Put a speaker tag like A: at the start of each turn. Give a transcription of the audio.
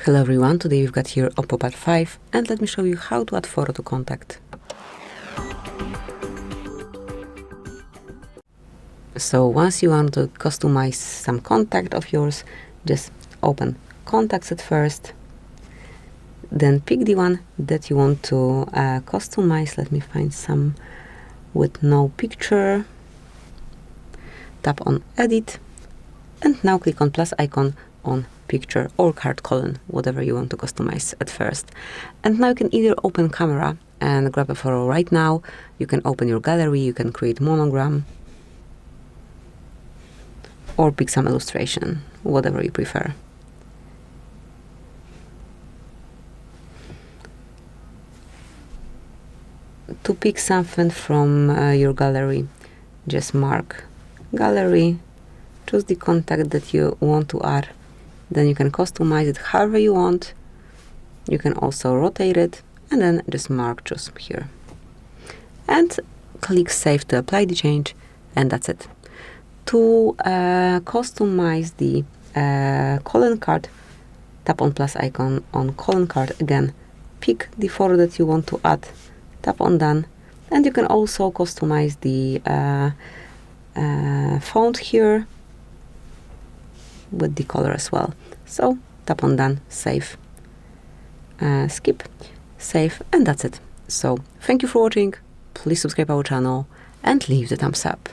A: Hello everyone, today we've got here OPPO Pad 5 and let me show you how to add photo to contact. So once you want to customize some contact of yours, just open contacts at first, then pick the one that you want to customize. Let me find some with no picture. Tap on edit and now click on plus icon on picture or card column, whatever you want to customize at first. And now you can either open camera and grab a photo right now, you can open your gallery, you can create monogram, or pick some illustration, whatever you prefer. To pick something from your gallery, just mark gallery, choose the contact that you want to add, then you can customize it however you want. You can also rotate it and then just mark choose here. And click save to apply the change, and that's it. To customize the calling card, tap on plus icon on calling card again, pick the photo that you want to add, tap on done, and you can also customize the font here with the color as well. So tap on done, save, skip, save, and that's it. So thank you for watching. Please subscribe our channel and leave the thumbs up.